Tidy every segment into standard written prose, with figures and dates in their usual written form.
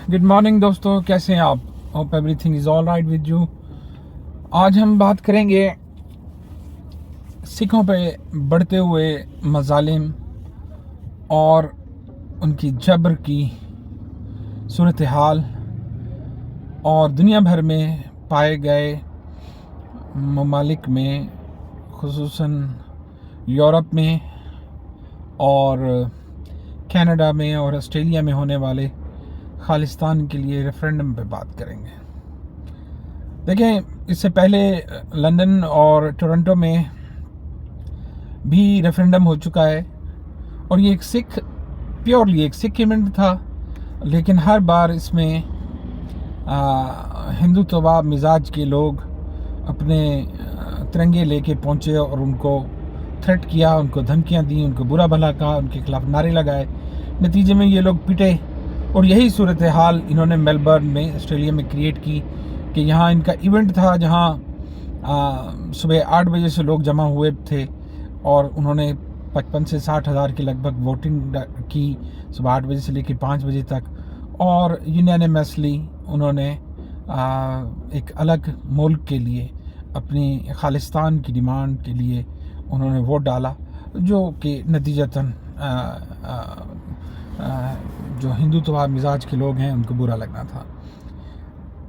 Good morning दोस्तों, कैसे हैं आप? Hope everything is all right with you. आज हम बात करेंगे सिखों पे बढ़ते हुए मज़ालिम और उनकी जबर की सूरत हाल और दुनिया भर में पाए गए ममालिक में, खुसूसन यूरोप में और कनाडा में और ऑस्ट्रेलिया में होने वाले खालिस्तान के लिए रेफरेंडम पे बात करेंगे। देखें, इससे पहले लंदन और टोरंटो में भी रेफरेंडम हो चुका है और ये प्योरली एक सिख इवेंट था, लेकिन हर बार इसमें हिंदुत्ववा मिजाज के लोग अपने तिरंगे लेके पहुंचे और उनको थ्रेट किया, उनको धमकियां दी, उनको बुरा भला कहा, उनके खिलाफ नारे लगाए। नतीजे में ये लोग पिटे और यही सूरत हाल इन्होंने मेलबर्न में ऑस्ट्रेलिया में क्रिएट की कि यहाँ इनका इवेंट था, जहाँ सुबह 8 बजे से लोग जमा हुए थे और उन्होंने 55 से 60 हज़ार के लगभग वोटिंग की सुबह 8 बजे से लेकर 5 बजे तक, और यूनानिमसली उन्होंने एक अलग मुल्क के लिए, अपनी खालिस्तान की डिमांड के लिए उन्होंने वोट डाला, जो कि नतीजतन जो हिंदुत्व मिजाज के लोग हैं उनको बुरा लगना था।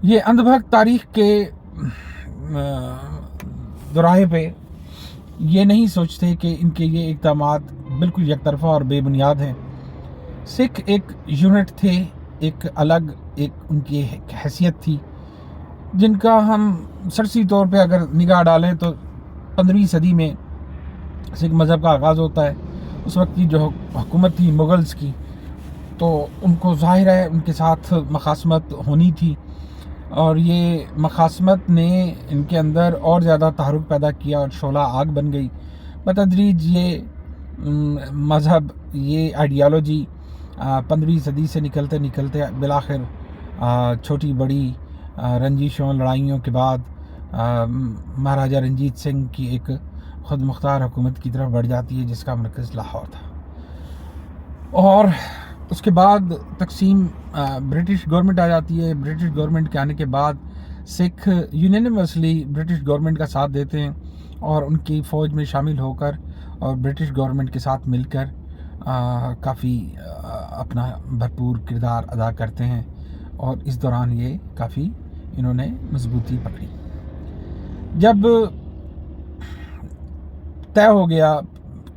ये अंधभक्त तारीख के दोराहे पे ये नहीं सोचते कि इनके ये इक़दामात बिल्कुल एकतरफ़ा और बेबुनियाद हैं। सिख एक यूनिट थे, एक अलग एक उनकी हैसियत थी, जिनका हम सरसी तौर पे अगर निगाह डालें तो 15वीं सदी में सिख मज़हब का आगाज़ होता है। उस वक्त की जो हुकूमत थी मुग़ल्स की, तो उनको ज़ाहिर है उनके साथ मखासमत होनी थी और ये मखासमत ने इनके अंदर और ज़्यादा तहरुक पैदा किया और शोला आग बन गई। बतदरीज ये मज़हब, ये आइडियालॉजी 15वीं सदी से निकलते निकलते बिलाखिर छोटी बड़ी रंजिशों लड़ाइयों के बाद महाराजा रंजीत सिंह की एक ख़ुद मुख्तार हुकूमत की तरफ बढ़ जाती है, जिसका मरकज़ लाहौर था। और उसके बाद तकसीम ब्रिटिश गवर्नमेंट आ जाती है। ब्रिटिश गवर्नमेंट के आने के बाद सिख यूनानिमसली ब्रिटिश गवर्नमेंट का साथ देते हैं और उनकी फ़ौज में शामिल होकर और ब्रिटिश गवर्नमेंट के साथ मिलकर काफ़ी अपना भरपूर किरदार अदा करते हैं और इस दौरान ये काफ़ी इन्होंने मजबूती पकड़ी। जब तय हो गया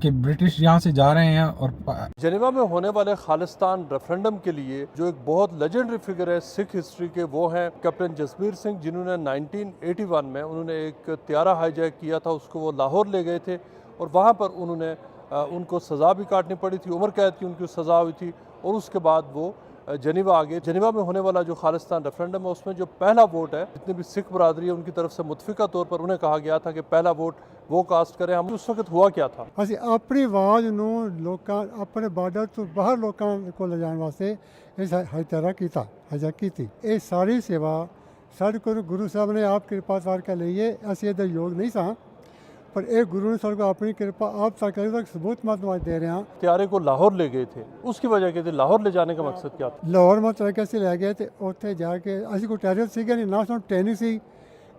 कि ब्रिटिश यहाँ से जा रहे हैं और जेनेवा में होने वाले खालिस्तान रेफरेंडम के लिए जो एक बहुत लेजेंडरी फिगर है सिख हिस्ट्री के, वो हैं कैप्टन जसबीर सिंह, जिन्होंने 1981 में उन्होंने एक त्यारा हाईजैक किया था। उसको वो लाहौर ले गए थे और वहाँ पर उन्होंने उनको सज़ा भी काटनी पड़ी थी, उम्र कैद की उनकी सज़ा हुई थी और उसके बाद वो जेनेवा आ गए। जेनेवा में होने वाला जो खालिस्तान रेफरेंडम है उसमें जो पहला वोट है, जितनी भी सिख बरादरी है उनकी तरफ से मुतफिका तौर पर उन्हें कहा गया था कि पहला वोट वो कास्ट करें। हम उस वक्त हुआ क्या था? ਅਸੀਂ ਆਪਣੀ ਆਵਾਜ਼ ਨੂੰ ਲੋਕਾਂ ਆਪਣੇ ਬਾਰਡਰ ਤੋਂ ਬਾਹਰ ਲੋਕਾਂ ਕੋਲ ਲਿਜਾਣ ਵਾਸਤੇ ਇਸ ਹਜ਼ਾਰਾ ਕੀਤਾ ਹਜਾ ਕੀਤੀ। ਇਹ ਸਾਰੀ ਸੇਵਾ ਸਾਡੇ ਕੋਲ ਗੁਰੂ ਸਾਹਿਬ ਨੇ ਆਪ ਕਿਰਪਾ ਕਰਕੇ ਲਈ ਹੈ। ਅਸੀਂ ਇਹਦੇ ਯੋਗ ਨਹੀਂ ਸਾਂ, पर एक गुरु ने सर को अपनी कृपा आप तक सबूत मत दे रहे हैं। त्यारे को लाहौर ले गए थे, उसकी वजह क्या थी? लाहौर ले जाने का मकसद क्या था? लाहौर मतलब कैसे ले गए थे, उत्थे जाके असी कोई टेररिस्ट सीगे नहीं, ना सुन ट्रेनिंग सी,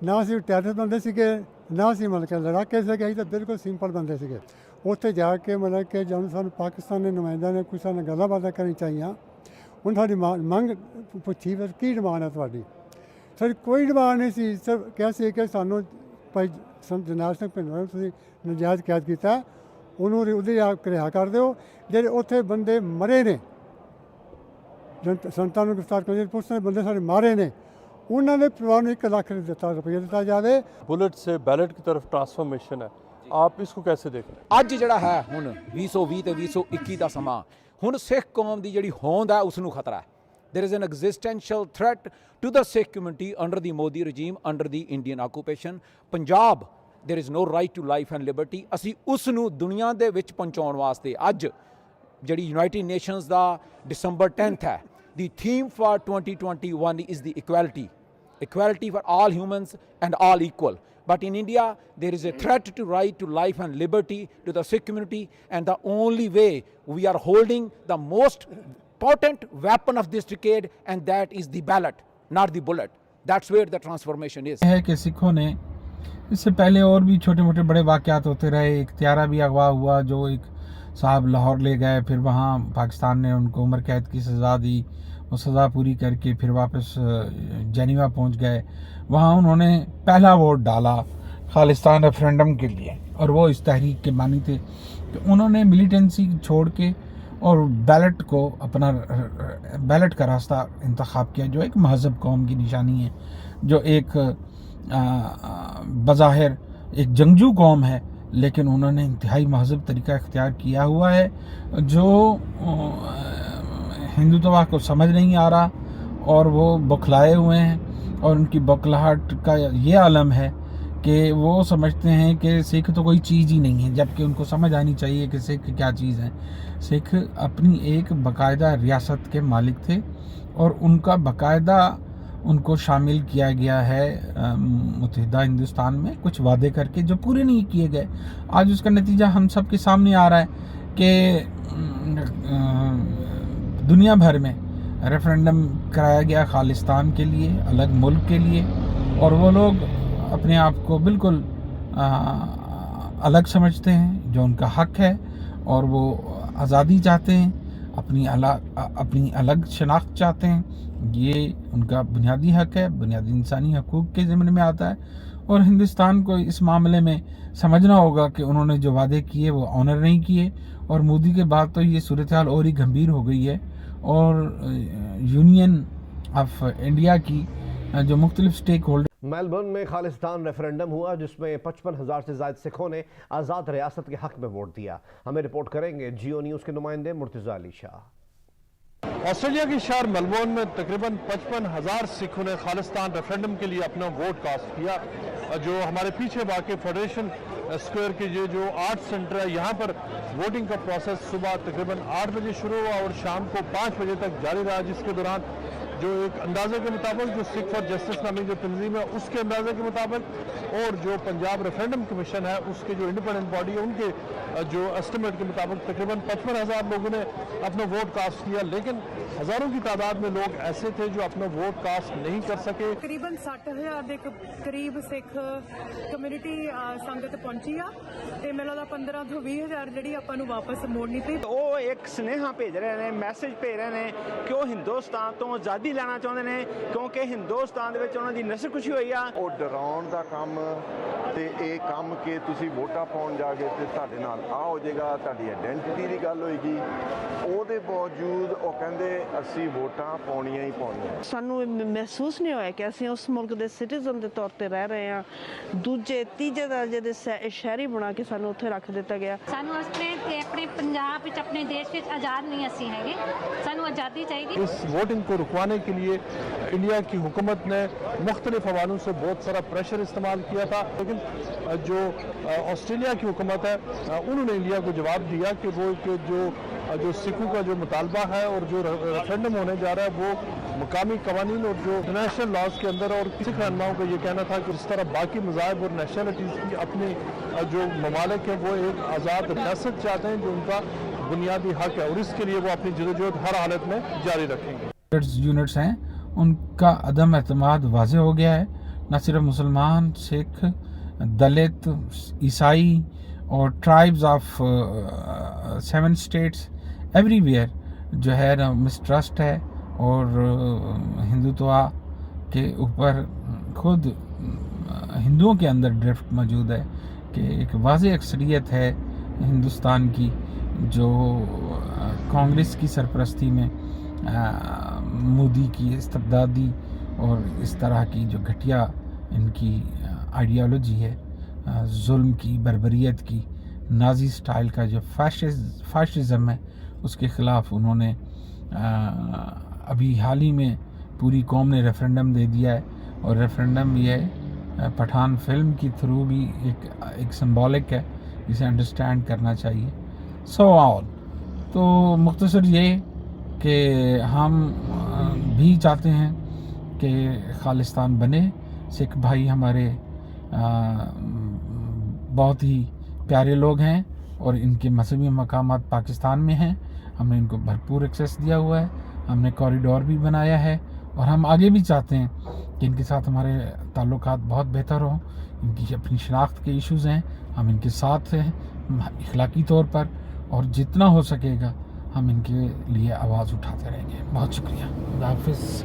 ना सी टेररिस्ट बंदे सीगे, ना सी मतलब के लड़ाके से गए, तो बिल्कुल सिंपल बंदे सीगे। उत्थे जाके मतलब कि जब सानू पाकिस्तान के नुमाइंदा ने कुछ सानू गल्लां बातां करनी चाहिए, उन साडी मंग पुछी फिर की डिमांड है तुहाडी? साडी कोई डिमांड नहीं सी, सिर्फ क्या सी कि सानू भाई जरनैल सिंह भिंडरां ਤੁਸੀਂ ਨਜਾਇਜ਼ ਕੈਦ ਕੀਤਾ, ਉਹਨੂੰ ਉਹਦੇ ਰਿਹਾ ਕਰ ਦਿਓ। ਜਿਹੜੇ ਉੱਥੇ ਬੰਦੇ ਮਰੇ ਨੇ, ਸੰਤਾਂ ਨੂੰ ਗ੍ਰਿਫਤਾਰ ਕਰਦੇ ਪੁਲਿਸ ਨੇ ਬੰਦੇ ਸਾਰੇ ਮਾਰੇ ਨੇ, ਉਹਨਾਂ ਦੇ ਪਰਿਵਾਰ ਨੂੰ 1 ਲੱਖ ਰੁਪਏ ਦਿੱਤਾ ਜਾਵੇ। बुलेट से बैलेट की तरफ ट्रांसफॉर्मेशन है, आप इसको कैसे देख रहे हैं? ਅੱਜ ਜਿਹੜਾ ਹੈ ਹੁਣ 2020 ਤੇ 2021 ਦਾ ਸਮਾਂ, ਹੁਣ ਸਿੱਖ ਕੌਮ ਦੀ ਜਿਹੜੀ ਹੋਂਦ ਹੈ ਉਸ ਨੂੰ ਖਤਰਾ ਹੈ। There is an existential threat to the Sikh community under the Modi regime, under the Indian occupation. Punjab, there is no right to life and liberty. ਅਸੀਂ ਉਸ ਨੂੰ ਦੁਨੀਆ ਦੇ ਵਿੱਚ ਪਹੁੰਚਾਉਣ ਵਾਸਤੇ ਅੱਜ ਜਿਹੜੀ ਯੂਨਾਈਟਿਡ ਨੇਸ਼ਨਸ ਦਾ December 10th ਹੈ, the theme for 2021 is the equality for all humans and all equal. But in India, there is a threat to right to life and liberty to the Sikh community, and the only way we are holding the most important weapon of this decade, and that is the ballot, not the bullet. That's where the transformation is. है कि सिखों ने इससे पहले और भी छोटे मोटे बड़े वाक़यात होते रहे। एक त्यारा भी अगवा हुआ, जो एक साहब लाहौर ले गए, फिर वहाँ पाकिस्तान ने उनको उम्र कैद की सज़ा दी, वो सज़ा पूरी करके फिर वापस जेनीवा पहुँच गए। वहाँ उन्होंने पहला वोट डाला खालिस्तान रेफरेंडम के लिए, और वो इस तहरीक के बानी थे। तो उन्होंने मिलिटेंसी छोड़ के और बैलेट को अपना बैलेट का रास्ता इंतखाब किया, जो एक महज़ब कौम की निशानी है, जो एक बज़ाहिर एक जंगजू कौम है, लेकिन उन्होंने इंतहाई महज़ब तरीका इख्तियार किया हुआ है, जो हिंदुत्व को समझ नहीं आ रहा, और वो बौखलाए हुए हैं। और उनकी बौखलाहट का ये आलम है कि वो समझते हैं कि सिख तो कोई चीज़ ही नहीं है, जबकि उनको समझ आनी चाहिए कि सिख क्या चीज़ है। सिख अपनी एक बाकायदा रियासत के मालिक थे, और उनका बाकायदा उनको शामिल किया गया है मुत्तहिदा हिंदुस्तान में, कुछ वादे करके जो पूरे नहीं किए गए। आज उसका नतीजा हम सब के सामने आ रहा है कि दुनिया भर में रेफरेंडम कराया गया खालिस्तान के लिए, अलग मुल्क के लिए, और वो लोग अपने आप को बिल्कुल अलग समझते हैं, जो उनका हक है, और वो आज़ादी चाहते हैं, अपनी अलग शनाख्त चाहते हैं। ये उनका बुनियादी हक है, बुनियादी इंसानी हकूक़ के ज़िम्मे में आता है। और हिंदुस्तान को इस मामले में समझना होगा कि उन्होंने जो वादे किए वो ऑनर नहीं किए, और मोदी के बाद तो ये सूरत हाल और ही गंभीर हो गई है। और यूनियन ऑफ इंडिया की जो मुख्तलिफ स्टेक होल्डर मेलबर्न में खालिस्तान रेफरेंडम हुआ, जिसमें 55,000 से ज़ायद सिखों ने आज़ाद रियासत के हक़ में वोट दिया। हमें रिपोर्ट करेंगे जियो न्यूज़ के नुमाइंदे मुर्तज़ा अली शाह। ऑस्ट्रेलिया के शहर मेलबोर्न में तकरीबन 55,000 सिखों ने खालिस्तान रेफरेंडम के लिए अपना वोट कास्ट किया। जो हमारे पीछे वाक़ फेडरेशन स्क्वायर के जो आर्ट सेंटर है, यहाँ पर वोटिंग का प्रोसेस सुबह तकरीबन 8 बजे शुरू हुआ और शाम को 5 बजे तक जारी रहा, जिसके दौरान जो एक अंदाजे के मुताबिक जो सिख फॉर जस्टिस नामी जो तंजीम है उसके अंदाजे के मुताबिक और जो पंजाब रेफरेंडम कमीशन है उसके जो इंडिपेंडेंट बॉडी है उनके जो एस्टिमेट के मुताबिक तकरीबन 55,000 लोगों ने अपना वोट कास्ट किया। लेकिन हज़ारों की तादाद में लोग ऐसे थे जो अपना वोट कास्ट नहीं कर सके। तकरीबन 60,000 के करीब सिख कम्यूनिटी संगत पहुंची आ ते मेरे लगदा 15 ਤੋਂ 20,000 ਜਿਹੜੀ ਆਪਾਂ ਨੂੰ ਵਾਪਸ ਮੋੜਨੀ ਪਈ। ਉਹ ਇੱਕ ਸੁਨੇਹਾ ਭੇਜ ਰਹੇ ਨੇ, ਮੈਸੇਜ ਭੇਜ ਰਹੇ ਨੇ ਕਿ ਉਹ ਹਿੰਦੁਸਤਾਨ ਤੋਂ ਆਜ਼ਾਦੀ ਲੈਣਾ ਚਾਹੁੰਦੇ ਨੇ, ਕਿਉਂਕਿ ਹਿੰਦੁਸਤਾਨ ਦੇ ਵਿੱਚ ਉਹਨਾਂ ਦੀ ਨਸਲਕੁਸ਼ੀ ਹੋਈ ਆ। ਉਹ ਡਰਾਉਣ ਦਾ ਕੰਮ ਤੇ ਇਹ ਕੰਮ ਕਿ ਤੁਸੀਂ ਵੋਟਾਂ ਪਾਉਣ ਜਾਗੇ ਤੇ ਤੁਹਾਡੇ ਨਾਲ ਆ ਹੋ ਜਾਏਗਾ, ਤੁਹਾਡੀ ਆਇਡੈਂਟੀਟੀ ਦੀ ਗੱਲ ਹੋਏਗੀ। ਉਹਦੇ ਬਾਵਜੂਦ ਉਹ ਕਹਿੰਦੇ ਅਸੀਂ ਵੋਟਾਂ ਪਾਉਣੀਆਂ ਹੀ ਪਾਉਣੀਆਂ। ਸਾਨੂੰ ਮਹਿਸੂਸ ਨਹੀਂ ਹੋਇਆ ਕਿ ਅਸੀਂ ਉਸ ਮੁਲਕ ਦੇ ਸਿਟੀਜ਼ਨ ਦੇ ਤੌਰ ਤੇ ਰਹਿ ਰਹੇ ਹਾਂ। ਦੂਜੇ ਤੀਜੇ ਦਰਜੇ ਦੇ ਸ਼ਹਿਰੀ ਬਣਾ ਕੇ ਸਾਨੂੰ ਉੱਥੇ ਰੱਖ ਦਿੱਤਾ ਗਿਆ। ਸਾਨੂੰ ਆਪਣੇ ਪੰਜਾਬ ਵਿੱਚ ਆਪਣੇ ਦੇਸ਼ ਵਿੱਚ ਆਜ਼ਾਦ ਨਹੀਂ ਅਸੀਂ ਹੈਗੇ, ਸਾਨੂੰ आज़ादी चाहिए। इस वोटिंग को रुकवाने के लिए इंडिया की हुकूमत ने मुख्तलिफ हवालों से बहुत सारा प्रेशर इस्तेमाल किया था, लेकिन जो ऑस्ट्रेलिया की हुकूमत है उन्होंने इंडिया को जवाब दिया कि वो जो सिखों का जो मुतालबा है और जो रेफरेंडम होने जा रहा है वो मुकामी कवानीन और जो इंटरनेशनल लॉज के अंदर। और सिख रहनुमाओं का ये कहना था कि जिस तरह बाकी मज़ाहिब और नेशनलिटीज़ की अपने जो ममालिक हैं वो एक आज़ाद रियासत चाहते हैं, जो उनका बुनियादी हक है, और इसके लिए वो अपनी जदोजहद हर हालत में जारी रखेंगे। यूनिट्स हैं उनका अदम एतमाद वाज़े हो गया है। न सिर्फ मुसलमान, सिख, दलित, ईसाई और ट्राइब्स ऑफ 7 स्टेट्स एवरीवेयर जो है ना मिसट्रस्ट है, और हिंदुत्व के ऊपर खुद हिंदुओं के अंदर ड्रिफ्ट मौजूद है कि एक वाज़े अक्सरियत है हिंदुस्तान की जो कांग्रेस की सरपरस्ती में मोदी की इस्तबदादी और इस तरह की जो घटिया इनकी आइडियोलॉजी है, जुल्म की, बर्बरियत की, नाजी स्टाइल का जो फाशिज़म है, उसके ख़िलाफ़ उन्होंने अभी हाल ही में पूरी कौम ने रेफरेंडम दे दिया है। और रेफरेंडम ये पठान फिल्म की थ्रू भी एक सिंबॉलिक है, जिसे अंडरस्टैंड करना चाहिए। सो ऑल तो मुख्तसर ये कि हम भी चाहते हैं कि खालिस्तान बने। सिख भाई हमारे बहुत ही प्यारे लोग हैं और इनके मजहबी मकामात पाकिस्तान में हैं। ہم نے ان کو بھرپور ایکسیس دیا ہوا ہے, ہم نے کوریڈور بھی بنایا ہے, اور ہم آگے بھی چاہتے ہیں کہ ان کے ساتھ ہمارے تعلقات بہت بہتر ہوں. ان کی اپنی شناخت کے ایشوز ہیں, ہم ان کے ساتھ ہیں اخلاقی طور پر, اور جتنا ہو سکے گا ہم ان کے لیے آواز اٹھاتے رہیں گے. بہت شکریہ. خدا حافظ.